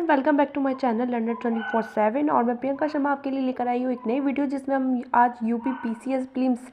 Welcome back to my channel learner 24/7 और मैं प्रियंका शर्मा आपके लिए लेकर आई हूँ एक नई वीडियो जिसमें हम आज UP PCS prelims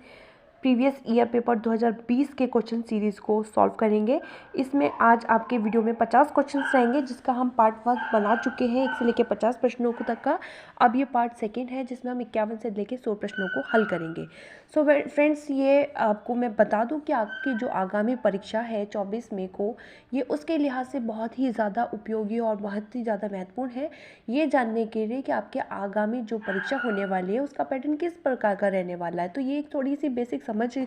previous year paper 2020 के क्वेश्चन सीरीज़ को सॉल्व करेंगे। इसमें आज आपके वीडियो में 50 क्वेश्चंस रहेंगे जिसका हम पार्ट 1 बना चुके हैं 1 से लेकर 50 प्रश्नों तक का। अब ये पार्ट 2 है जिसमें हम 51 से लेकर 100 प्रश्नों को हल करेंगे। सो फ्रेंड्स, ये आपको मैं बता दूं कि आपकी जो आगामी परीक्षा है 24 मई को, ये उसके लिहाज से बहुत ही ज़्यादा उपयोगी और बहुत ही ज़्यादा महत्वपूर्ण है ये जानने के लिए कि आपके आगामी जो परीक्षा होने वाली है उसका पैटर्न किस प्रकार का रहने वाला है। तो ये एक थोड़ी सी बेसिक समझ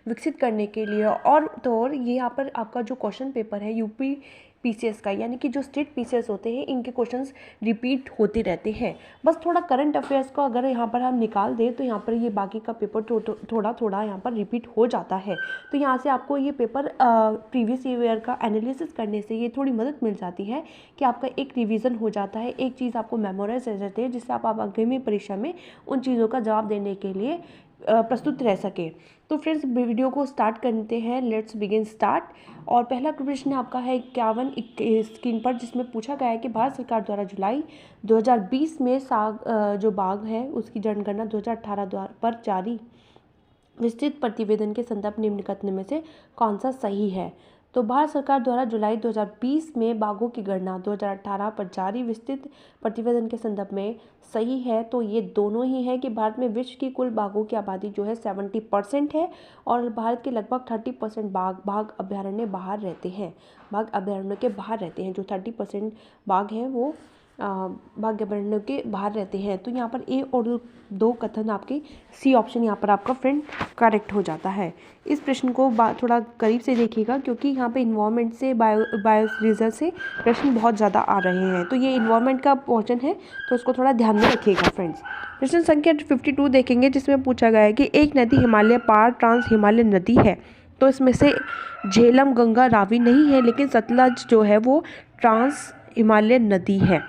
विकसित करने के लिए और तो और ये यहाँ पर आपका जो क्वेश्चन पेपर है यूपी पीसीएस का, यानी कि जो स्टेट पीसीएस होते हैं इनके क्वेश्चंस रिपीट होते रहते हैं। बस थोड़ा करंट अफेयर्स को अगर यहाँ पर हम निकाल दें तो यहाँ पर ये बाकी का पेपर थोड़ा थोड़ा यहाँ पर रिपीट हो जाता है। तो यहाँ से आपको ये पेपर प्रीवियस ईयर का एनालिसिस करने से ये थोड़ी मदद मिल जाती है कि आपका एक रिवीजन हो जाता है, एक चीज़ आपको मेमोराइज रह जाती है जिससे आप आगामी परीक्षा में उन चीज़ों का जवाब देने के लिए प्रस्तुत रह सके। तो फ्रेंड्स, वीडियो को स्टार्ट करते हैं। Let's begin start. और पहला प्रश्न आपका है 51 स्क्रीन पर, जिसमें पूछा गया है कि भारत सरकार द्वारा जुलाई 2020 में जो बाघ है उसकी जनगणना 2018 पर जारी विस्तृत प्रतिवेदन के संदर्भ निम्नलिखित में से कौन सा सही है। तो भारत सरकार द्वारा जुलाई 2020 में बाघों की गणना 2018 पर जारी विस्तृत प्रतिवेदन के संदर्भ में सही है। तो ये दोनों ही है कि भारत में विश्व की कुल बाघों की आबादी जो है 70% है और भारत के लगभग 30% बाघ अभ्यारण्य बाहर रहते हैं, बाघ अभ्यारण्य के बाहर रहते हैं। जो 30% बाघ हैं वो बाघ अभ्यारण्य के बाहर रहते हैं। तो यहाँ पर ए और दो कथन आपके सी ऑप्शन यहाँ पर आपका फ्रेंड करेक्ट हो जाता है। इस प्रश्न को थोड़ा करीब से देखिएगा क्योंकि यहाँ पे इन्वायरमेंट से बायोरिजर्व से प्रश्न बहुत ज़्यादा आ रहे हैं। तो ये इन्वायरमेंट का पोर्शन है तो उसको थोड़ा ध्यान में रखिएगा फ्रेंड्स। प्रश्न संख्या 52 देखेंगे जिसमें पूछा गया है कि एक नदी हिमालय पार ट्रांस हिमालय नदी है। तो इसमें से झेलम, गंगा, रावी नहीं है, लेकिन सतलज जो है वो ट्रांस हिमालय नदी है।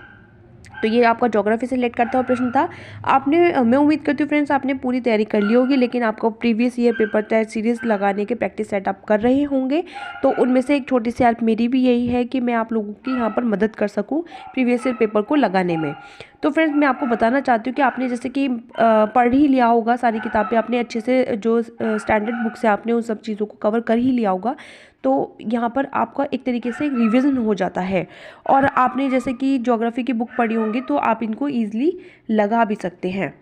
तो ये आपका ज्योग्राफी से रिलेट करता हुआ प्रश्न था। मैं उम्मीद करती हूँ फ्रेंड्स आपने पूरी तैयारी कर ली होगी, लेकिन आपको previous year paper test series लगाने के प्रैक्टिस सेट आप कर रहे होंगे। तो उनमें से एक छोटी सी हेल्प मेरी भी यही है कि मैं आप लोगों की यहाँ पर मदद कर सकूँ प्रीवियस ईयर पेपर को लगाने में। तो फ्रेंड्स, मैं आपको बताना चाहती हूँ कि आपने जैसे कि पढ़ ही लिया होगा, सारी किताबें आपने अच्छे से जो स्टैंडर्ड बुक से आपने उन सब चीज़ों को कवर कर ही लिया होगा। तो यहाँ पर आपका एक तरीके से रिवीजन हो जाता है और आपने जैसे कि ज्योग्राफी की बुक पढ़ी होंगी तो आप इनको ईजिली लगा भी सकते हैं।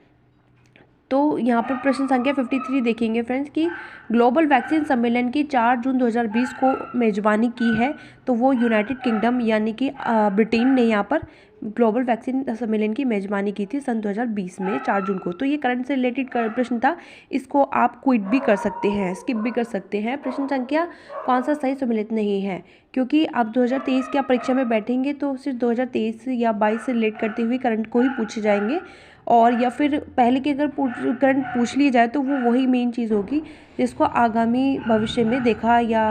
तो यहाँ पर प्रश्न संख्या 53 देखेंगे फ्रेंड्स कि ग्लोबल वैक्सीन सम्मेलन की 4 जून 2020 को मेजबानी की है। तो वो यूनाइटेड किंगडम यानी कि ब्रिटेन ने यहाँ पर ग्लोबल वैक्सीन सम्मेलन की मेजबानी की थी सन 2020 में 4 जून को। तो ये करंट से रिलेटेड प्रश्न था, इसको आप क्विट भी कर सकते हैं, स्किप भी कर सकते हैं। प्रश्न संख्या कौन सा सही सम्मिलित नहीं है, क्योंकि आप 2023 की आप परीक्षा में बैठेंगे तो सिर्फ 2023 या 22 से रिलेट करते हुए करंट को ही पूछे जाएंगे, और या फिर पहले की अगर करंट पूछ ली जाए तो वो वही मेन चीज़ होगी जिसको आगामी भविष्य में देखा या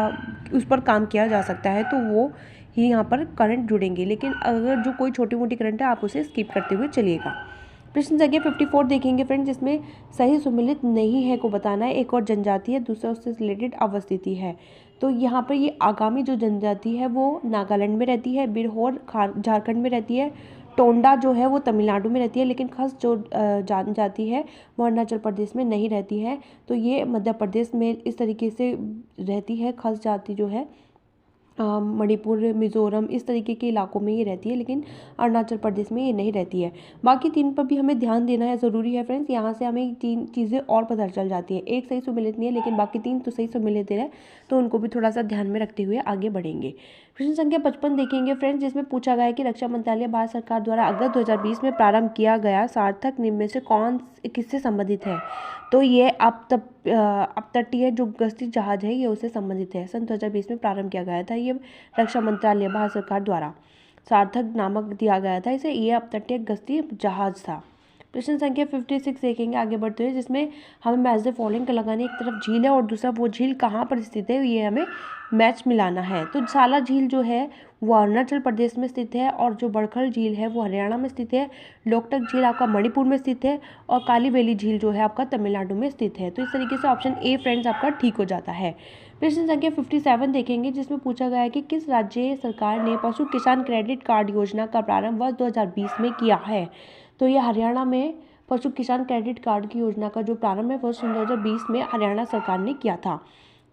उस पर काम किया जा सकता है, तो वो ही यहाँ पर करंट जुड़ेंगे। लेकिन अगर जो कोई छोटी मोटी करंट है आप उसे स्किप करते हुए चलिएगा। प्रश्न संख्या 54 देखेंगे फ्रेंड, जिसमें सही सम्मिलित नहीं है को बताना है। एक और जनजाति है, दूसरा उससे रिलेटेड अवस्थिति है। तो यहाँ पर ये आगामी जो जनजाति है वो नागालैंड में रहती है, बिरहोर झारखंड में रहती है, टोंडा जो है वो तमिलनाडु में रहती है, लेकिन खस जो जनजाति है वो अरुणाचल प्रदेश में नहीं रहती है। तो ये मध्य प्रदेश में इस तरीके से रहती है। खस जाति जो है मणिपुर, मिज़ोरम इस तरीके के इलाकों में ये रहती है, लेकिन अरुणाचल प्रदेश में ये नहीं रहती है। बाकी 3 पर भी हमें ध्यान देना है, ज़रूरी है फ्रेंड्स। यहाँ से हमें 3 चीज़ें और पता चल जाती हैं। एक सही सम्मिलित नहीं है लेकिन बाकी 3 तो सही सम्मिलित है, तो उनको भी थोड़ा सा ध्यान में रखते हुए आगे बढ़ेंगे। प्रश्न संख्या 55 देखेंगे फ्रेंड्स, जिसमें पूछा गया है कि रक्षा मंत्रालय भारत सरकार द्वारा अगस्त 2020 में प्रारंभ किया गया सार्थक निम्न में से कौन किससे संबंधित है। तो ये अपतटीय जो गश्ती जहाज है ये उससे संबंधित है। सन 2020 में प्रारंभ किया गया था, ये रक्षा मंत्रालय भारत सरकार द्वारा सार्थक नामक दिया गया था इसे। ये अपतटीय गश्ती जहाज था। प्रश्न संख्या 56 देखेंगे आगे बढ़ते हुए, जिसमें हमें मैच द फॉलोइंग का लगाना है। एक तरफ झील है और दूसरा वो झील कहाँ पर स्थित है, ये हमें मैच मिलाना है। तो साला झील जो है वो अरुणाचल प्रदेश में स्थित है और जो बड़खल झील है वो हरियाणा में स्थित है। लोकटक झील आपका मणिपुर में स्थित है और काली बेली झील जो है आपका तमिलनाडु में स्थित है। तो इस तरीके से ऑप्शन ए फ्रेंड्स आपका ठीक हो जाता है। प्रश्न संख्या 57 देखेंगे, जिसमें पूछा गया है कि किस राज्य सरकार ने पशु किसान क्रेडिट कार्ड योजना का प्रारंभ वर्ष 2020 में किया है। तो ये हरियाणा में पशु किसान क्रेडिट कार्ड की योजना का जो प्रारंभ है वर्ष 2020 में हरियाणा सरकार ने किया था।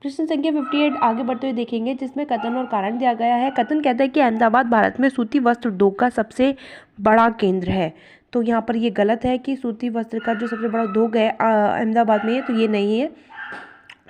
प्रश्न संख्या 58 आगे बढ़ते हुए देखेंगे, जिसमें कथन और कारण दिया गया है। कथन कहता है कि अहमदाबाद भारत में सूती वस्त्र उद्योग का सबसे बड़ा केंद्र है। तो यहाँ पर ये गलत है कि सूती वस्त्र का जो सबसे बड़ा उद्योग है अहमदाबाद में है, तो ये नहीं है,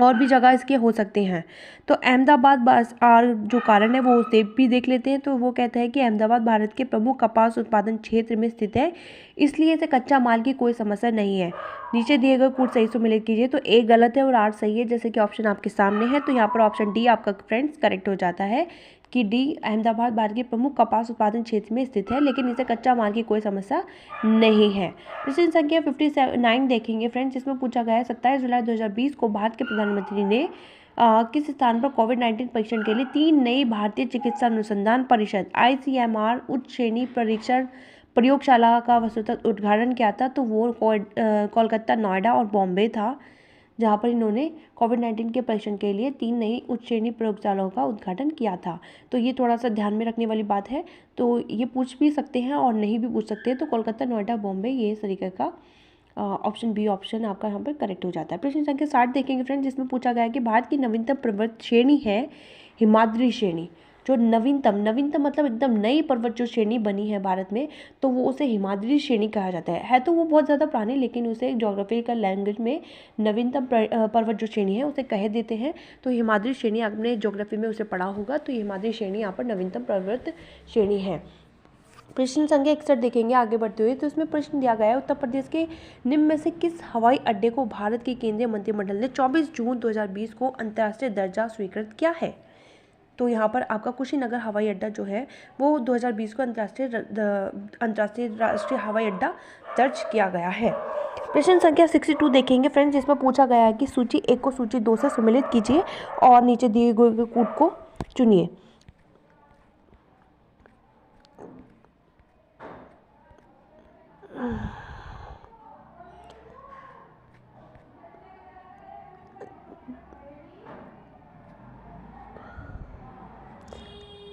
और भी जगह इसके हो सकते हैं। तो अहमदाबाद बस और जो कारण है वो उसे भी देख लेते हैं। तो वो कहता है कि अहमदाबाद भारत के प्रमुख कपास उत्पादन क्षेत्र में स्थित है, इसलिए इसे कच्चा माल की कोई समस्या नहीं है। नीचे दिए गए कूट सही सम्मिलित कीजिए। तो ए गलत है और आर सही है, जैसे कि ऑप्शन आपके सामने है। तो यहाँ पर ऑप्शन डी आपका फ्रेंड्स करेक्ट हो जाता है कि डी अहमदाबाद भारत के प्रमुख कपास उत्पादन क्षेत्र में स्थित है, लेकिन इसे कच्चा माल की कोई समस्या नहीं है। प्रश्न संख्या 59 देखेंगे फ्रेंड्स, जिसमें पूछा गया है 27 जुलाई 2020 को भारत के प्रधानमंत्री ने किस स्थान पर कोविड-19 परीक्षण के लिए 3 नई भारतीय चिकित्सा अनुसंधान परिषद ICMR उच्च श्रेणी परीक्षण प्रयोगशाला का वस्तुतः उद्घाटन किया था। तो वो कोलकाता, नोएडा और बॉम्बे था, जहाँ पर इन्होंने कोविड-19 के परीक्षण के लिए 3 नई उच्च श्रेणी प्रयोगशालाओं का उद्घाटन किया था। तो ये थोड़ा सा ध्यान में रखने वाली बात है। तो ये पूछ भी सकते हैं और नहीं भी पूछ सकते हैं। तो कोलकाता, नोएडा, बॉम्बे ये इस तरीके का ऑप्शन बी ऑप्शन आपका यहाँ पर करेक्ट हो जाता है। प्रश्न संख्या 60 देखेंगे फ्रेंड, जिसमें पूछा गया है कि भारत की नवीनतम पर्वत श्रेणी है हिमाद्री श्रेणी। जो नवीनतम मतलब एकदम नई पर्वत जो श्रेणी बनी है भारत में, तो वो उसे हिमाद्री श्रेणी कहा जाता है। तो वो बहुत ज़्यादा पुरानी, लेकिन उसे ज्योग्राफिकल लैंग्वेज में नवीनतम पर्वत जो श्रेणी है उसे कह देते हैं। तो हिमाद्री श्रेणी आपने ज्योग्राफी में उसे पढ़ा होगा। तो हिमाद्री श्रेणी यहाँ पर नवीनतम पर्वत श्रेणी है। प्रश्न संख्या 61 देखेंगे आगे बढ़ते हुए। तो इसमें प्रश्न दिया गया है, उत्तर प्रदेश के निम्न में से किस हवाई अड्डे को भारत के केंद्रीय मंत्रिमंडल ने 24 जून 2020 को अंतर्राष्ट्रीय दर्जा स्वीकृत किया है। तो यहाँ पर आपका कुशीनगर हवाई अड्डा जो है वो 2020 को राष्ट्रीय हवाई अड्डा दर्ज किया गया है। प्रश्न संख्या 62 देखेंगे फ्रेंड्स, जिसमें पूछा गया है कि सूची 1 को सूची 2 से सम्मिलित कीजिए और नीचे दिए गए कूट को चुनिए।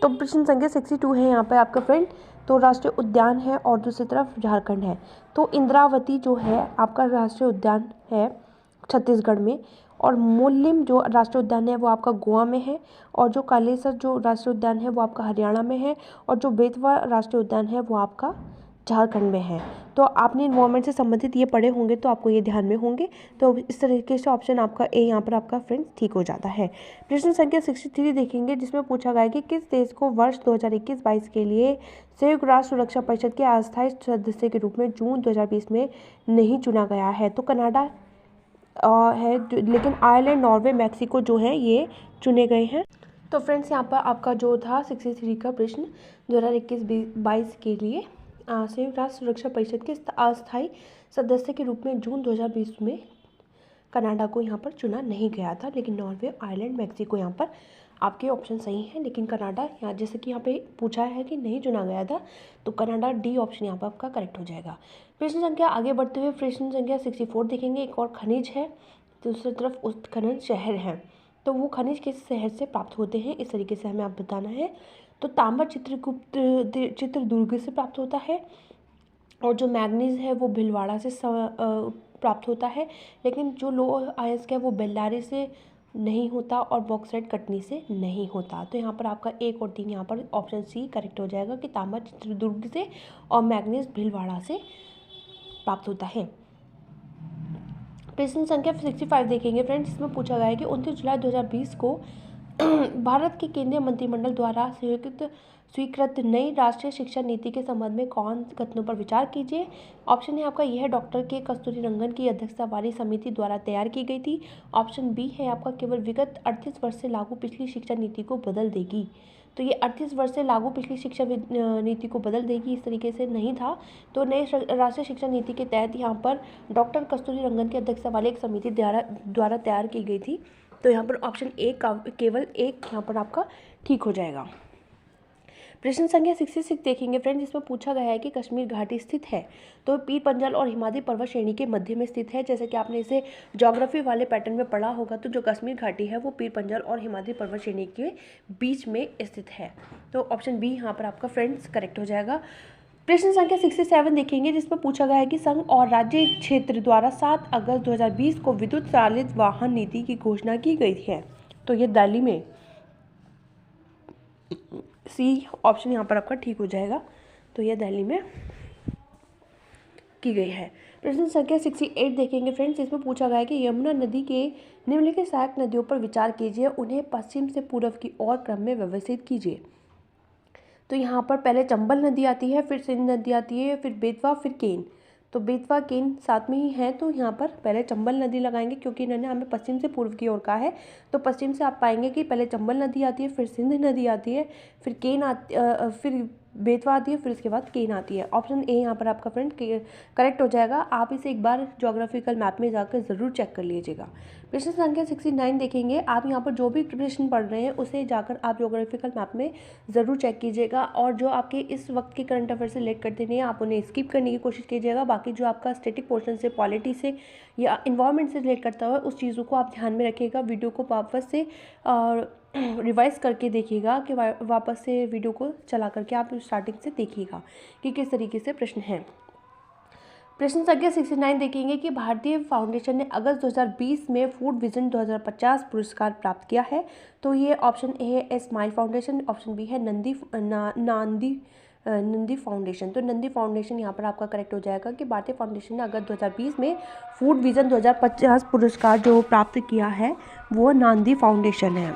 तो प्रश्न संख्या 62 है यहाँ पे आपका फ्रेंड। तो राष्ट्रीय उद्यान है और दूसरी तरफ झारखंड है। तो इंद्रावती जो है आपका राष्ट्रीय उद्यान है छत्तीसगढ़ में, और मोलिम जो राष्ट्रीय उद्यान है वो आपका गोवा में है, और जो कालेसर जो राष्ट्रीय उद्यान है वो आपका हरियाणा में है, और जो बेतवा राष्ट्रीय उद्यान है वो आपका झारखंड में है। तो आपने इन्वायरमेंट से संबंधित ये पढ़े होंगे, तो आपको ये ध्यान में होंगे। तो इस तरीके से ऑप्शन आपका ए यहाँ पर आपका फ्रेंड्स ठीक हो जाता है। प्रश्न संख्या 63 देखेंगे, जिसमें पूछा गया है कि किस देश को वर्ष 2021-22 के लिए संयुक्त राष्ट्र सुरक्षा परिषद के अस्थायी सदस्य के रूप में जून 2020 में नहीं चुना गया है। तो कनाडा है, लेकिन आयरलैंड, नॉर्वे, मैक्सिको जो है ये चुने गए हैं। तो फ्रेंड्स यहाँ पर आपका जो था 63 का प्रश्न 2021-22 के लिए संयुक्त राष्ट्र सुरक्षा परिषद के अस्थायी सदस्य के रूप में जून 2020 में कनाडा को यहाँ पर चुना नहीं गया था, लेकिन नॉर्वे, आयरलैंड, मैक्सिको यहाँ पर आपके ऑप्शन सही हैं। लेकिन कनाडा यहाँ जैसे कि यहाँ पे पूछा है कि नहीं चुना गया था, तो कनाडा डी ऑप्शन यहाँ पर आपका करेक्ट हो जाएगा। प्रश्न संख्या आगे बढ़ते हुए प्रश्न संख्या 64 देखेंगे। एक और खनिज है, दूसरी तरफ उत्खनन शहर है। तो वो खनिज किस शहर से प्राप्त होते हैं, इस तरीके से हमें आप बताना है। तो तांबा चित्रदुर्ग से प्राप्त होता है, और जो मैग्नीज है वो भिलवाड़ा से प्राप्त होता है, लेकिन जो लोह अयस्क है वो बेल्लारी से नहीं होता और बॉक्साइट कटनी से नहीं होता। तो यहाँ पर आपका 1 और 3 यहाँ पर ऑप्शन सी करेक्ट हो जाएगा कि तांबा चित्रदुर्ग से और मैग्नीज भिलवाड़ा से प्राप्त होता है। प्रश्न संख्या 65 देखेंगे फ्रेंड्स, इसमें पूछा गया है कि 29 जुलाई 2020 को भारत के केंद्रीय मंत्रिमंडल द्वारा स्वीकृत नई राष्ट्रीय शिक्षा नीति के संबंध में कौन कथनों पर विचार कीजिए। ऑप्शन है आपका यह डॉक्टर के कस्तूरीरंगन की अध्यक्षता वाली समिति द्वारा तैयार की गई थी। ऑप्शन बी है आपका केवल विगत 38 वर्ष से लागू पिछली शिक्षा नीति को बदल देगी। तो ये 38 वर्ष से लागू पिछली शिक्षा नीति को बदल देगी, इस तरीके से नहीं था। तो नई राष्ट्रीय शिक्षा नीति के तहत यहाँ पर डॉक्टर कस्तूरी रंगन की अध्यक्षता वाली एक समिति द्वारा तैयार की गई थी। तो यहाँ पर ऑप्शन ए का केवल एक यहाँ पर आपका ठीक हो जाएगा। प्रश्न संख्या 66 देखेंगे फ्रेंड्स, जिसमें पूछा गया है कि कश्मीर घाटी स्थित है तो पीर पंजाल और हिमालय पर्वत श्रेणी के मध्य में स्थित है। जैसे कि आपने इसे ज्योग्राफी वाले पैटर्न में पढ़ा होगा, तो जो कश्मीर घाटी है वो पीर पंजाल और हिमालय पर्वत श्रेणी के बीच में स्थित है। तो ऑप्शन बी यहाँ पर आपका फ्रेंड्स करेक्ट हो जाएगा। प्रश्न संख्या 67 देखेंगे, जिसमें पूछा गया है कि संघ और राज्य क्षेत्र द्वारा 7 अगस्त 2020 को विद्युत चालित वाहन नीति की घोषणा की गई है। तो ये दिल्ली में, सी ऑप्शन यहाँ पर आपका ठीक हो जाएगा। तो यह दिल्ली में की गई है। प्रश्न संख्या 68 देखेंगे फ्रेंड्स, इसमें पूछा गया है कि यमुना नदी के निम्नलिखित सहायक नदियों पर विचार कीजिए, उन्हें पश्चिम से पूर्व की ओर क्रम में व्यवस्थित कीजिए। तो यहाँ पर पहले चंबल नदी आती है, फिर सिंध नदी आती है, फिर बेतवा, फिर केन। तो बेतवा केन साथ में ही है, तो यहाँ पर पहले चंबल नदी लगाएंगे क्योंकि इन्होंने हमें पश्चिम से पूर्व की ओर कहा है। तो पश्चिम से आप पाएंगे कि पहले चंबल नदी आती है, फिर सिंध नदी आती है, फिर फिर बेतवा आती है, फिर उसके बाद केन आती है। ऑप्शन ए यहाँ पर आपका फ्रेंड करेक्ट हो जाएगा। आप इसे एक बार ज्योग्राफिकल मैप में जाकर ज़रूर चेक कर लीजिएगा। प्रश्न संख्या 69 देखेंगे, आप यहाँ पर जो भी प्रश्न पढ़ रहे हैं उसे जाकर आप ज्योग्राफिकल मैप में ज़रूर चेक कीजिएगा, और जो आपके इस वक्त के करंट अफेयर से रिलेट करते नहीं हैं आप उन्हें स्किप करने की कोशिश कीजिएगा। बाकी जो आपका स्टैटिक पोर्शन से, पॉलिटी से या इन्वायरमेंट से रिलेट करता है उस चीज़ों को आप ध्यान में रखिएगा। वीडियो को वापस से रिवाइज करके देखिएगा कि वापस से वीडियो को चला करके आप स्टार्टिंग से देखिएगा कि किस तरीके से प्रश्न है। प्रश्न संख्या 69 देखेंगे कि भारतीय फाउंडेशन ने अगस्त 2020 में फूड विजन 2050 पुरस्कार प्राप्त किया है। तो ये ऑप्शन ए है स्माइल फाउंडेशन, ऑप्शन बी है नंदी फाउंडेशन। तो नंदी फाउंडेशन यहाँ पर आपका करेक्ट हो जाएगा कि भारतीय फाउंडेशन ने अगस्त 2020 में फूड विजन 2050 पुरस्कार जो प्राप्त किया है वो नंदी फाउंडेशन है।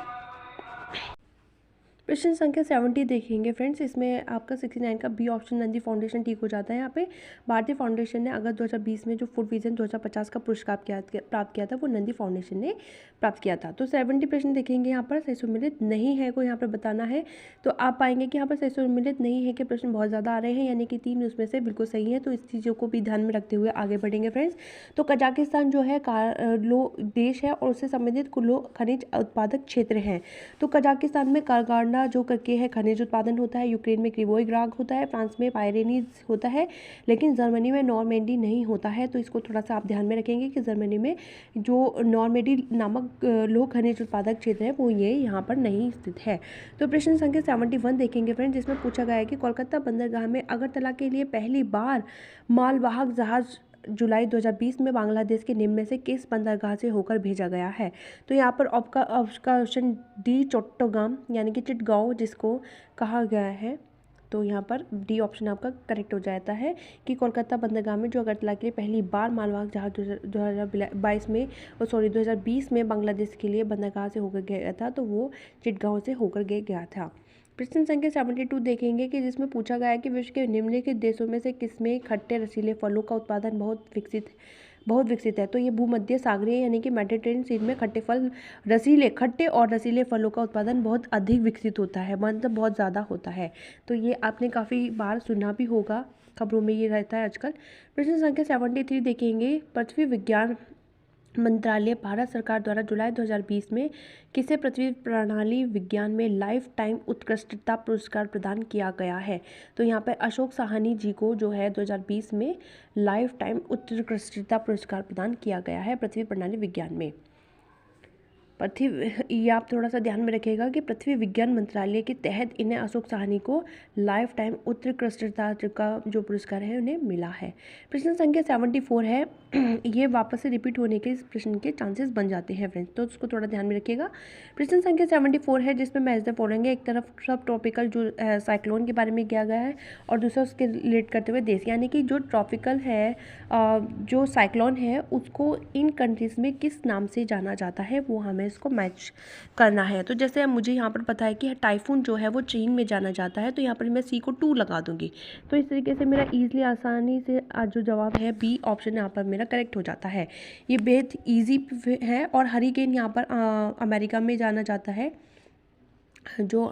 प्रश्न संख्या 70 देखेंगे फ्रेंड्स, इसमें आपका 69 का बी ऑप्शन नंदी फाउंडेशन ठीक हो जाता है। यहाँ पे भारतीय फाउंडेशन ने अगस्त 2020 में जो फूड विजन 2050 का पुरस्कार प्राप्त किया था वो नंदी फाउंडेशन ने प्राप्त किया था। तो 70 प्रश्न देखेंगे, यहाँ पर सही सम्मिलित नहीं है को यहाँ पर बताना है। तो आप पाएंगे कि यहाँ पर सही सम्मिलित नहीं है कि प्रश्न बहुत ज़्यादा आ रहे हैं, यानी कि 3 उसमें से बिल्कुल सही है। तो इस चीज़ों को भी ध्यान में रखते हुए आगे बढ़ेंगे फ्रेंड्स। तो कजाकिस्तान जो है देश है और उससे संबंधित कुल खनिज उत्पादक क्षेत्र हैं। तो कजाकिस्तान में कारगाना जो करके है खनिज उत्पादन होता है, यूक्रेन में क्रिवोई ग्राग होता है, फ्रांस में पायरेनीज होता है, लेकिन जर्मनी में नॉर्मेंडी नहीं होता है। तो इसको थोड़ा सा आप ध्यान में रखेंगे कि जर्मनी में जो नॉर्मेंडी नामक लोह खनिज उत्पादक क्षेत्र है वो ये यहाँ पर नहीं स्थित है। तो प्रश्न संख्या 71 देखेंगे फ्रेंड, जिसमें पूछा गया है कि कोलकाता बंदरगाह में अगरतला के लिए पहली बार मालवाहक जहाज जुलाई 2020 में बांग्लादेश के निम्न में से किस बंदरगाह से होकर भेजा गया है। तो यहाँ पर आपका ऑप्शन डी चट्टग्राम यानी कि चिटगांव जिसको कहा गया है, तो यहाँ पर डी ऑप्शन आपका करेक्ट हो जाता है कि कोलकाता बंदरगाह में जो अगरतला के लिए पहली बार मालवाहक जहाज 2020 में बांग्लादेश के लिए बंदरगाह से होकर गया था, तो वो चिटगांव से होकर गया था। प्रश्न संख्या 72 देखेंगे कि जिसमें पूछा गया है कि विश्व के निम्नलिखित देशों में से किसमें खट्टे रसीले फलों का उत्पादन बहुत विकसित है। तो ये भूमध्य सागरीय यानी कि मेडिटेरेनियन सी में खट्टे और रसीले फलों का उत्पादन बहुत अधिक विकसित होता है, मतलब बहुत ज़्यादा होता है। तो ये आपने काफ़ी बार सुना भी होगा, खबरों में ये रहता है आजकल। प्रश्न संख्या 73 देखेंगे, पृथ्वी विज्ञान मंत्रालय भारत सरकार द्वारा जुलाई 2020 में किसे पृथ्वी प्रणाली विज्ञान में लाइफ टाइम उत्कृष्टता पुरस्कार प्रदान किया गया है। तो यहाँ पर अशोक साहनी जी को जो है 2020 में लाइफ टाइम उत्कृष्टता पुरस्कार प्रदान किया गया है पृथ्वी प्रणाली विज्ञान में। ये आप थोड़ा सा ध्यान में रखिएगा कि पृथ्वी विज्ञान मंत्रालय के तहत इन्हें अशोक साहनी को लाइफ टाइम उत्कृष्टता का जो पुरस्कार है उन्हें मिला है। प्रश्न संख्या 74 है, ये वापस से रिपीट होने के इस प्रश्न के चांसेस बन जाते हैं फ्रेंड्स, तो उसको थोड़ा ध्यान में रखिएगा। प्रश्न संख्या 74 है जिसमें मैच द फॉलोइंग, एक तरफ सब ट्रॉपिकल जो साइक्लोन के बारे में किया गया है और दूसरा उसके रिलेट करते हुए देश, यानी कि जो ट्रॉपिकल है जो साइक्लोन है उसको इन कंट्रीज़ में किस नाम से जाना जाता है वो हमें इसको मैच करना है। तो जैसे मुझे यहाँ पर पता है कि टाइफून जो है वो चीन में जाना जाता है, तो यहाँ पर मैं सी को 2 लगा दूंगी। तो इस तरीके से मेरा ईजिली आसानी से आज जो जवाब है बी ऑप्शन यहाँ पर मेरा करेक्ट हो जाता है। ये बेहद ईजी है। और हरिकेन यहाँ पर अमेरिका में जाना जाता है, जो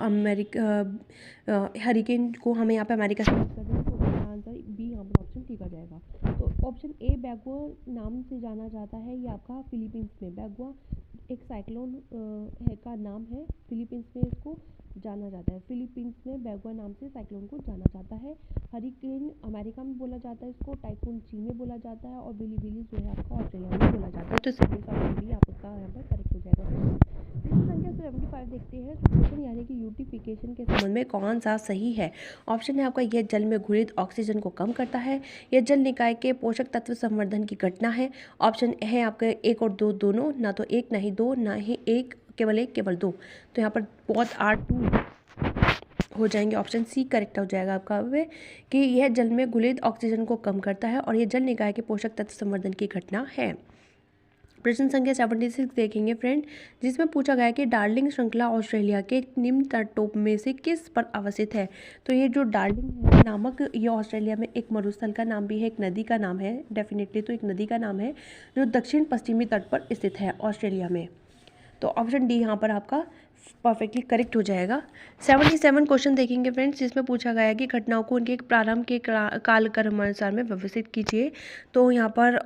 हरिकेन को हमें यहाँ पे अमेरिका से कर देंगे, तो इसका आंसर बी यहाँ पर ऑप्शन टी का जाएगा। तो ऑप्शन ए बैगुआ नाम से जाना जाता है, ये आपका फिलीपींस में बैगुआ एक साइक्लोन का नाम है। फिलीपींस में इसको जाना जाता है, फिलीपींस में बैगुआ नाम से साइक्लोन को जाना जाता है। हरिकेन अमेरिका में बोला जाता है इसको, टाइफून चीन में बोला जाता है, और बिली बिली जो है आपका ऑस्ट्रेलिया में बोला जाता है। तो इसका ऑप्शन बी आपका यहाँ पर करेक्ट हो जाएगा। प्रश्न संख्या 75 देखते हैं, सुपोषण यानी कि यूटिफिकेशन के संबंध में कौन सा सही है। ऑप्शन है आपका, यह जल में घुलित ऑक्सीजन को कम करता है, यह जल निकाय के पोषक तत्व संवर्धन की घटना है। ऑप्शन है आपका 1 और 2 दोनों, ना तो 1 ना ही 2 ना ही 1 केवल 1 केवल 2। तो यहाँ पर बहुत 8-2 हो जाएंगे। ऑप्शन सी करेक्ट हो जाएगा आपका वे कि यह जल में घुलित ऑक्सीजन को कम करता है और यह जल निकाय के पोषक तत्व संवर्धन की घटना है। प्रश्न संख्या 76 देखेंगे फ्रेंड, जिसमें पूछा गया है कि डार्लिंग श्रृंखला ऑस्ट्रेलिया के निम्न तटों में से किस पर अवस्थित है। तो ये जो डार्लिंग है नामक, ये ऑस्ट्रेलिया में एक मरुस्थल का नाम भी है, एक नदी का नाम है, डेफिनेटली तो एक नदी का नाम है जो दक्षिण पश्चिमी तट पर स्थित है ऑस्ट्रेलिया में। तो ऑप्शन डी यहाँ पर आपका परफेक्टली करेक्ट हो जाएगा। 77 क्वेश्चन देखेंगे फ्रेंड्स, जिसमें पूछा गया है कि घटनाओं को उनके प्रारंभ के कालक्रमानुसार में व्यवस्थित कीजिए। तो यहाँ पर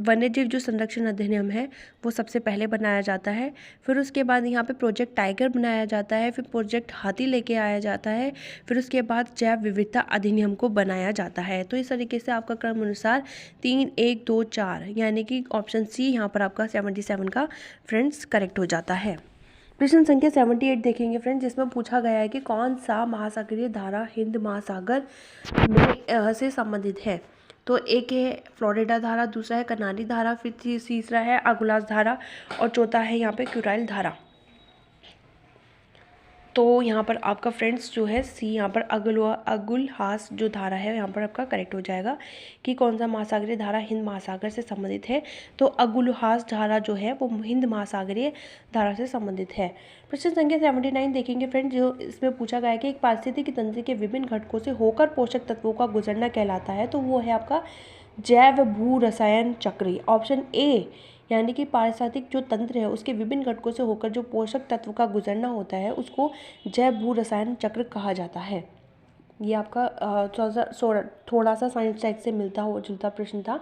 वन्यजीव जो संरक्षण अधिनियम है वो सबसे पहले बनाया जाता है, फिर उसके बाद यहाँ पे प्रोजेक्ट टाइगर बनाया जाता है, फिर प्रोजेक्ट हाथी लेके आया जाता है, फिर उसके बाद जैव विविधता अधिनियम को बनाया जाता है। तो इस तरीके से आपका क्रम अनुसार 3, 1, 2, 4 यानी कि ऑप्शन सी यहाँ पर आपका 77 का फ्रेंड्स करेक्ट हो जाता है। प्रश्न संख्या 78 देखेंगे फ्रेंड, जिसमें पूछा गया है कि कौन सा महासागरीय धारा हिंद महासागर में से संबंधित है। तो एक है फ्लोरिडा धारा, दूसरा है कर्नाली धारा, फिर तीसरा है अगुलास धारा और चौथा है यहाँ पे क्यूराइल धारा। तो यहाँ पर आपका फ्रेंड्स जो है सी यहाँ पर अगुलहास जो धारा है यहाँ पर आपका करेक्ट हो जाएगा कि कौन सा महासागरीय धारा हिंद महासागर से संबंधित है। तो अगुलहास धारा जो है वो हिंद महासागरीय धारा से संबंधित है। प्रश्न संख्या 79 देखेंगे फ्रेंड्स, जो इसमें पूछा गया है कि एक पारिस्थितिकी तंत्र के विभिन्न घटकों से होकर पोषक तत्वों का गुजरना कहलाता है। तो वो है आपका जैव भू रसायन चक्र। ऑप्शन ए यानी कि पारिस्थितिक जो तंत्र है उसके विभिन्न घटकों से होकर जो पोषक तत्व का गुजरना होता है उसको जैव भू रसायन चक्र कहा जाता है। ये आपका थोड़ा सा साइंस टाइप से मिलता जुलता प्रश्न था।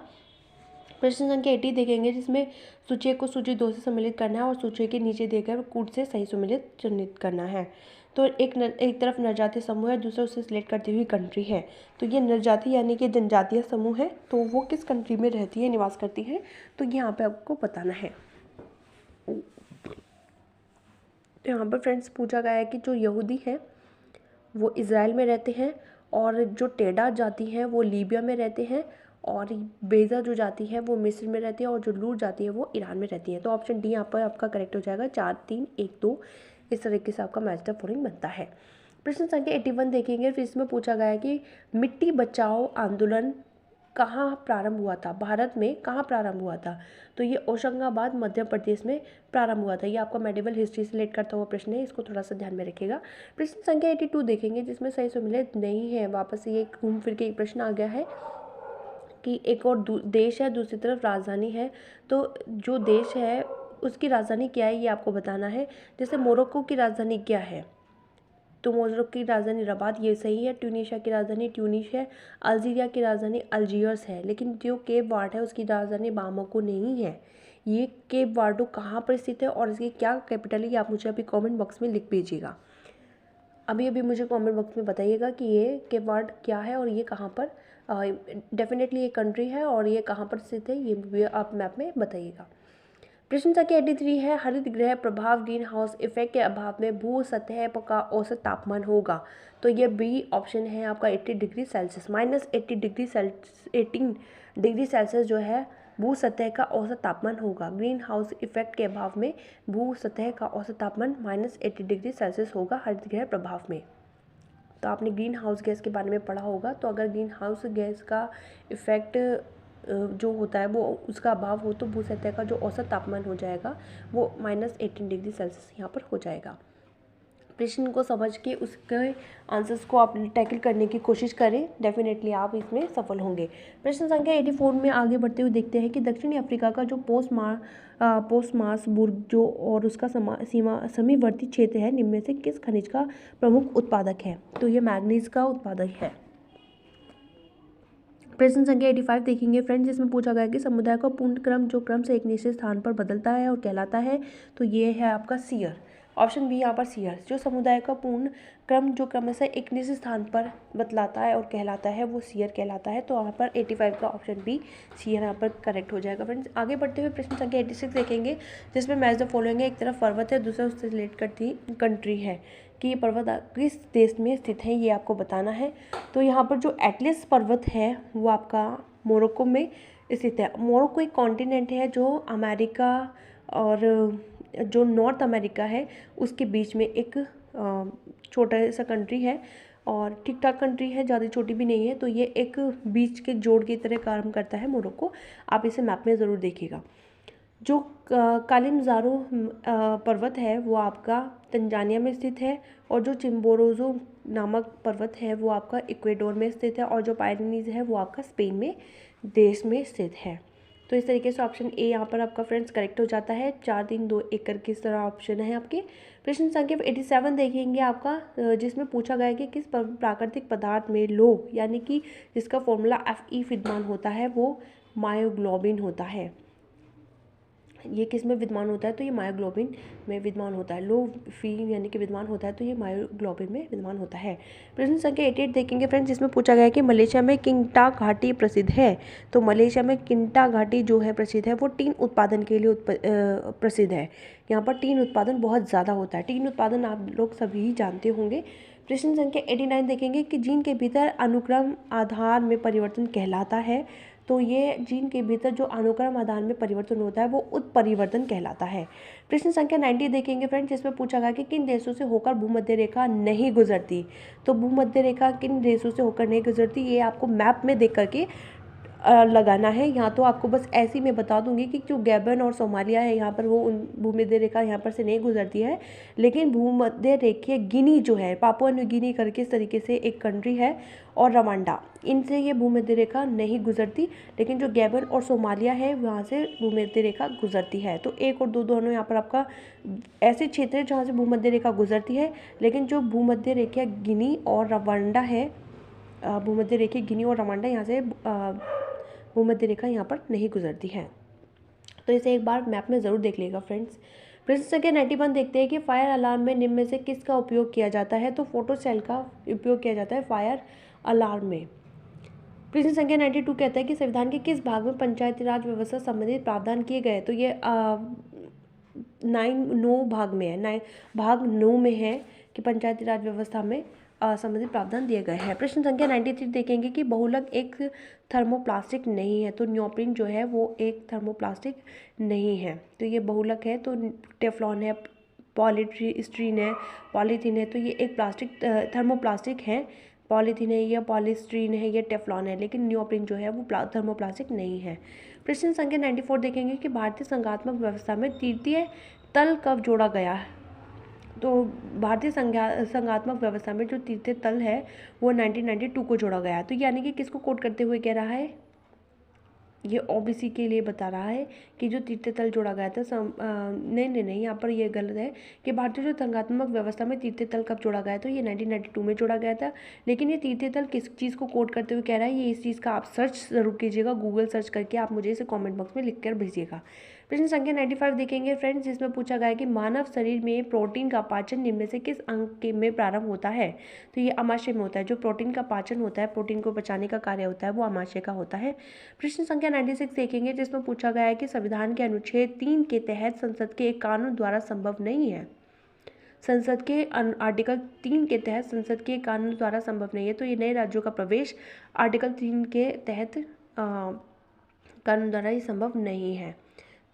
प्रश्न संख्या 80 देखेंगे, जिसमें सूची को सूची 2 से सम्मिलित करना है और सूची के नीचे देकर कूट से सही सम्मिलित चिन्हित करना है। तो एक तरफ नरजातीय समूह है, दूसरा उसे सिलेक्ट करती हुई कंट्री है। तो ये नरजातीय यानी कि जनजातीय समूह है, तो वो किस कंट्री में रहती है, निवास करती है, तो यहाँ पे आपको बताना है। तो यहाँ पर फ्रेंड्स पूछा गया है कि जो यहूदी हैं वो इज़राइल में रहते हैं, और जो टेडा जाति हैं वो लीबिया में रहते हैं, और बेजा जो जाति है वो मिस्र में रहती है, और जो लूर जाति है वो ईरान में रहती है। तो ऑप्शन डी यहाँ पर आपका करेक्ट हो जाएगा। 4, 3, 1, 2 इस तरीके से आपका मैच द फॉलोइंग बनता है। प्रश्न संख्या 81 देखेंगे, फिर इसमें पूछा गया है कि मिट्टी बचाओ आंदोलन कहाँ प्रारंभ हुआ था, भारत में कहाँ प्रारंभ हुआ था। तो ये होशंगाबाद मध्य प्रदेश में प्रारंभ हुआ था। ये आपका मेडिवल हिस्ट्री से रिलेट करता हुआ प्रश्न है, इसको थोड़ा सा ध्यान में रखिएगा। प्रश्न संख्या 82 देखेंगे, जिसमें सही सम्मिलित नहीं है। वापस ये घूम फिर के एक प्रश्न आ गया है कि एक और देश है, दूसरी तरफ राजधानी है। तो जो देश है उसकी राजधानी क्या है ये आपको बताना है। जैसे मोरक्को की राजधानी क्या है, तो मोरक्को की राजधानी रबात, ये सही है। ट्यूनीशिया की राजधानी ट्यूनिस है। अल्जीरिया की राजधानी अल्जीयर्स है। लेकिन जो केप वर्ड है उसकी राजधानी बामाको नहीं है। ये केप वर्डो कहाँ पर स्थित है और इसकी क्या कैपिटल है, ये आप मुझे अभी कमेंट बॉक्स में लिख भेजिएगा। अभी मुझे कमेंट बॉक्स में बताइएगा कि ये केप वर्ड क्या है और ये कहाँ पर डेफिनेटली ये कंट्री है और ये कहाँ पर स्थित है, ये भी आप मैप में बताइएगा। प्रश्न संख्या 83 है, हरित गृह प्रभाव ग्रीन हाउस इफेक्ट के अभाव में भू सतह का औसत तापमान होगा। तो ये बी ऑप्शन है आपका 80 डिग्री सेल्सियस, -18 डिग्री सेल्सियस जो है भू सतह का औसत तापमान होगा। ग्रीन हाउस इफेक्ट के अभाव में भू सतह का औसत तापमान -80 डिग्री सेल्सियस होगा हरित गृह प्रभाव में। तो आपने ग्रीन हाउस गैस के बारे में पढ़ा होगा। तो अगर ग्रीन हाउस गैस का इफेक्ट जो होता है वो उसका अभाव हो तो भू सतह का जो औसत तापमान हो जाएगा वो -18 डिग्री सेल्सियस यहाँ पर हो जाएगा। प्रश्न को समझ के उसके आंसर्स को आप टैकल करने की कोशिश करें, डेफिनेटली आप इसमें सफल होंगे। प्रश्न संख्या 84 में आगे बढ़ते हुए देखते हैं कि दक्षिणी अफ्रीका का जो पोस्टमार्सबुर्ग जो और उसका समीवर्ती क्षेत्र है, निम्न में से किस खनिज का प्रमुख उत्पादक है? तो ये मैग्नीज का उत्पादक है। प्रश्न संख्या 85 देखेंगे फ्रेंड्स, जिसमें पूछा गया कि समुदाय का पूर्ण क्रम जो क्रम से एक निश्चित स्थान पर बदलता है और कहलाता है, तो ये है आपका सीयर। ऑप्शन बी यहाँ पर सीयर। जो समुदाय का पूर्ण क्रम जो क्रम से एक निश्चित स्थान पर बतलाता है और कहलाता है, वो सीयर कहलाता है। तो यहाँ पर 85 का ऑप्शन बी सीयर यहाँ पर करेक्ट हो जाएगा फ्रेंड्स। आगे बढ़ते हुए प्रश्न संख्या 86 देखेंगे, जिसमें मैच द फॉलोइंग है। एक तरफ पर्वत है, दूसरा उससे रिलेट करती कंट्री है कि ये पर्वत किस देश में स्थित है, ये आपको बताना है। तो यहाँ पर जो एटलस पर्वत है वो आपका मोरक्को में स्थित है। मोरक्को एक कॉन्टिनेंट है जो अमेरिका और जो नॉर्थ अमेरिका है उसके बीच में एक छोटा सा कंट्री है और ठीक ठाक कंट्री है, ज़्यादा छोटी भी नहीं है। तो ये एक बीच के जोड़ की तरह काम करता है मोरक्को। आप इसे मैप में ज़रूर देखिएगा। जो कालिमंजारो पर्वत है वो आपका तंजानिया में स्थित है और जो चिम्बोरोजो नामक पर्वत है वो आपका इक्वेडोर में स्थित है और जो पायरेनीज है वो आपका स्पेन में देश में स्थित है। तो इस तरीके से ऑप्शन ए यहाँ पर आपका फ्रेंड्स करेक्ट हो जाता है। 4 3 2 1 करके इस तरह ऑप्शन है आपके। प्रश्न संख्या 87 देखेंगे आपका, जिसमें पूछा गया है कि किस प्राकृतिक पदार्थ में लोह यानी कि जिसका फॉर्मूला Fe विद्यमान होता है वो मायोग्लोबिन होता है। ये किस में विद्यमान होता है? तो ये मायोग्लोबिन में विद्यमान होता है। लो फी यानी कि विद्यमान होता है, तो ये मायोग्लोबिन में विद्यमान होता है। प्रश्न संख्या 88 देखेंगे फ्रेंड्स, जिसमें पूछा गया है कि मलेशिया में किंगटा घाटी प्रसिद्ध है। तो मलेशिया में किंगटा घाटी जो है प्रसिद्ध है वो टीन उत्पादन के लिए प्रसिद्ध है। यहाँ पर टीन उत्पादन बहुत ज़्यादा होता है। टीन उत्पादन आप लोग सभी जानते होंगे। प्रश्न संख्या 89 देखेंगे कि जीन के भीतर अनुक्रम आधार में परिवर्तन कहलाता है। तो ये जीन के भीतर जो अनुक्रम आधार में परिवर्तन होता है वो उत्परिवर्तन कहलाता है। प्रश्न संख्या 90 देखेंगे फ्रेंड्स, जिसमें पूछा गया कि किन देशों से होकर भूमध्य रेखा नहीं गुजरती। तो भूमध्य रेखा किन देशों से होकर नहीं गुजरती, ये आपको मैप में देख करके लगाना है। यहाँ तो आपको बस ऐसे ही मैं बता दूंगी कि जो गैबन और सोमालिया है यहाँ पर वो उन भूमध्य रेखा यहाँ पर से नहीं गुजरती है, लेकिन भूमध्य रेखीय गिनी जो है, पापुआ न्यू गिनी करके इस तरीके से एक कंट्री है, और रवांडा, इनसे ये भूमध्य रेखा नहीं गुजरती। लेकिन जो गैबन और सोमालिया है वहाँ से भूमध्य रेखा गुजरती है। तो 1 और 2 दोनों यहाँ पर आपका ऐसे क्षेत्र है जहाँ से भूमध्य रेखा गुजरती है, लेकिन जो भूमध्य रेखीय गिनी और रवांडा है, भूमध्य रेखीय गिनी और रवांडा यहाँ से भूमध्य रेखा यहाँ पर नहीं गुजरती है। तो इसे एक बार मैप में ज़रूर देख लेगा फ्रेंड्स। प्रश्न संख्या 91 देखते हैं कि फायर अलार्म में निम्न में से किसका उपयोग किया जाता है। तो फोटो सेल का उपयोग किया जाता है फायर अलार्म में। प्रश्न संख्या 92 कहता है कि संविधान के किस भाग में पंचायती राज व्यवस्था संबंधित प्रावधान किए गए। तो ये 9 भाग में है, भाग 9 में है कि पंचायती राज व्यवस्था में संबंधित प्रावधान दिए गए हैं। प्रश्न संख्या 93 देखेंगे कि बहुलक एक थर्मोप्लास्टिक नहीं है। तो न्योप्रिन जो है वो एक थर्मोप्लास्टिक नहीं है, तो ये बहुलक है। तो टेफ्लॉन है, पॉलीस्टीरीन है, पॉलीथीन है, तो ये एक प्लास्टिक थर्मोप्लास्टिक है। पॉलीथीन है या पॉलीस्टीरीन है या टेफ्लॉन है, लेकिन न्योप्रिन जो है वो थर्मोप्लास्टिक नहीं है। प्रश्न संख्या 94 देखेंगे कि भारतीय संघात्मक व्यवस्था में तृतीय तल कब जोड़ा गया है। तो भारतीय संघात्मक व्यवस्था में जो तृतीय तल है वो 1992 को जोड़ा गया है। तो यानी कि किसको कोट करते हुए कह रहा है, ये ओबीसी के लिए बता रहा है कि जो तृतीय तल जोड़ा गया था नहीं, यहाँ पर ये गलत है कि भारतीय जो संघात्मक व्यवस्था में तृतीय तल कब जोड़ा गया, तो ये 1992 में जोड़ा गया था। लेकिन ये तृतीय तल किस चीज़ को कोट करते हुए कह रहा है, ये इस चीज़ का आप सर्च ज़रूर कीजिएगा, गूगल सर्च करके आप मुझे इसे कॉमेंट बॉक्स में लिख कर भेजिएगा। प्रश्न संख्या 95 देखेंगे फ्रेंड्स, जिसमें पूछा गया है कि मानव शरीर में प्रोटीन का पाचन निम्न में से किस अंग में प्रारंभ होता है। तो ये अमाशय में होता है। जो प्रोटीन का पाचन होता है, प्रोटीन को पचाने का कार्य होता है, वो अमाशय का होता है। प्रश्न संख्या 96 देखेंगे, जिसमें पूछा गया है कि संविधान के अनुच्छेद 3 के तहत संसद के एक कानून द्वारा संभव नहीं है। संसद के आर्टिकल 3 के तहत संसद के कानून द्वारा संभव नहीं है। तो ये नए राज्यों का प्रवेश आर्टिकल 3 के तहत कानून द्वारा ही संभव नहीं है।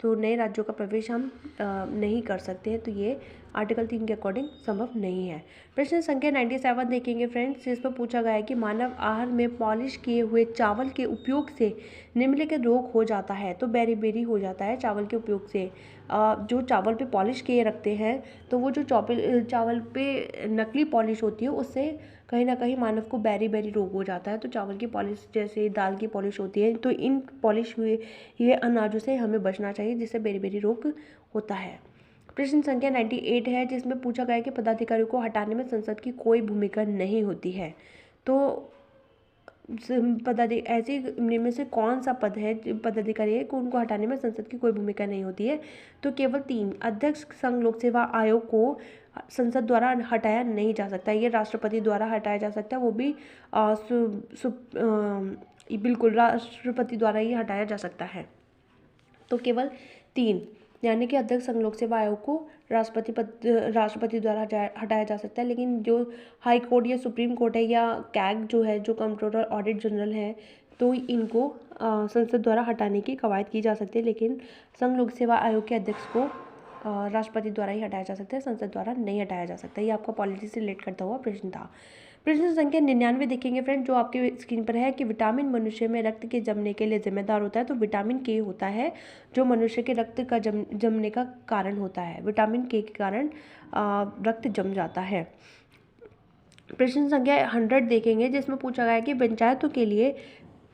तो नए राज्यों का प्रवेश हम नहीं कर सकते हैं, तो ये आर्टिकल 3 के अकॉर्डिंग संभव नहीं है। प्रश्न संख्या 97 देखेंगे फ्रेंड्स, जिस पर पूछा गया है कि मानव आहार में पॉलिश किए हुए चावल के उपयोग से निम्नलिखित रोग हो जाता है। तो बेरी हो जाता है चावल के उपयोग से। जो चावल पे पॉलिश किए रखते हैं, तो वो जो चावल पे नकली पॉलिश होती है, उससे कहीं ना कहीं मानव को बेरी रोग हो जाता है। तो चावल की पॉलिश जैसे दाल की पॉलिश होती है, तो इन पॉलिश हुए ये अनाजों से हमें बचना चाहिए, जिससे बेरी रोग होता है। प्रश्न संख्या 98 है, जिसमें पूछा गया है कि पदाधिकारियों को हटाने में संसद की कोई भूमिका नहीं होती है। तो ऐसे इनमें से कौन सा पदाधिकारी है कि उनको हटाने में संसद की कोई भूमिका नहीं होती है? तो केवल 3। अध्यक्ष संघ लोक सेवा आयोग को संसद द्वारा हटाया नहीं जा सकता, ये राष्ट्रपति द्वारा हटाया जा सकता है, वो भी बिल्कुल राष्ट्रपति द्वारा ही हटाया जा सकता है। तो केवल 3, यानी कि अध्यक्ष संघ लोक सेवा आयोग को राष्ट्रपति द्वारा हटाया जा सकता है, लेकिन जो हाई कोर्ट या सुप्रीम कोर्ट है या कैग जो है, जो कंट्रोलर ऑडिट जनरल है, तो इनको संसद द्वारा हटाने की कवायद की जा सकती है, लेकिन संघ लोक सेवा आयोग के अध्यक्ष को राष्ट्रपति द्वारा ही हटाया जा सकता है, संसद द्वारा नहीं हटाया जा सकता। ये आपका पॉलिटी से रिलेट करता हुआ प्रश्न था। प्रश्न संख्या 99 देखेंगे फ्रेंड, जो आपके स्क्रीन पर है कि विटामिन मनुष्य में रक्त के जमने के लिए जिम्मेदार होता है। तो विटामिन के होता है जो मनुष्य के रक्त का जमने का कारण होता है। विटामिन के कारण रक्त जम जाता है। प्रश्न संख्या 100 देखेंगे, जिसमें पूछा गया है कि पंचायतों के लिए,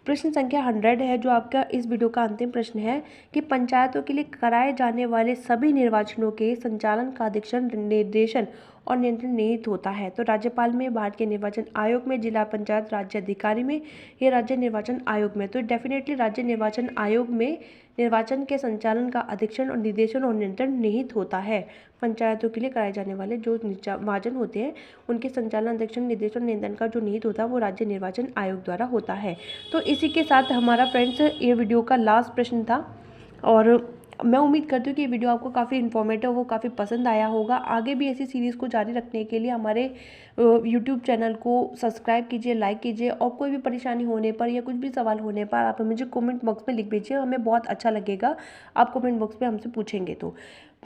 प्रश्न संख्या 100 है जो आपका इस वीडियो का अंतिम प्रश्न है, कि पंचायतों के लिए कराए जाने वाले सभी निर्वाचनों के संचालन का अधीक्षण, निर्देशन और नियंत्रण निहित होता है। तो राज्यपाल में, भारत के निर्वाचन आयोग में, जिला पंचायत राज्य अधिकारी में, या राज्य निर्वाचन आयोग में? तो डेफिनेटली राज्य निर्वाचन आयोग में निर्वाचन के संचालन का अधीक्षण और निर्देशन और नियंत्रण निहित होता है। पंचायतों के लिए कराए जाने वाले जो निर्वाचन होते हैं, उनके संचालन, अधीक्षण, निर्देशन और नियंत्रण का जो निहित होता है, वो राज्य निर्वाचन आयोग द्वारा होता है। तो इसी के साथ हमारा फ्रेंड्स ये वीडियो का लास्ट प्रश्न था, और मैं उम्मीद करती हूँ कि ये वीडियो आपको काफ़ी इन्फॉर्मेटिव, वो काफ़ी पसंद आया होगा। आगे भी ऐसी सीरीज़ को जारी रखने के लिए हमारे यूट्यूब चैनल को सब्सक्राइब कीजिए, लाइक कीजिए, और कोई भी परेशानी होने पर या कुछ भी सवाल होने पर आप मुझे कमेंट बॉक्स में लिख दीजिए, हमें बहुत अच्छा लगेगा आप कमेंट बॉक्स में हमसे पूछेंगे। तो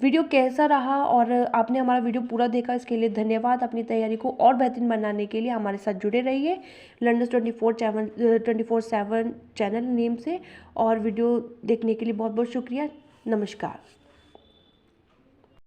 वीडियो कैसा रहा और आपने हमारा वीडियो पूरा देखा, इसके लिए धन्यवाद। अपनी तैयारी को और बेहतरीन बनाने के लिए हमारे साथ जुड़े रहिए लर्नर्स 24/7 चैनल नेम से, और वीडियो देखने के लिए बहुत बहुत शुक्रिया। नमस्कार।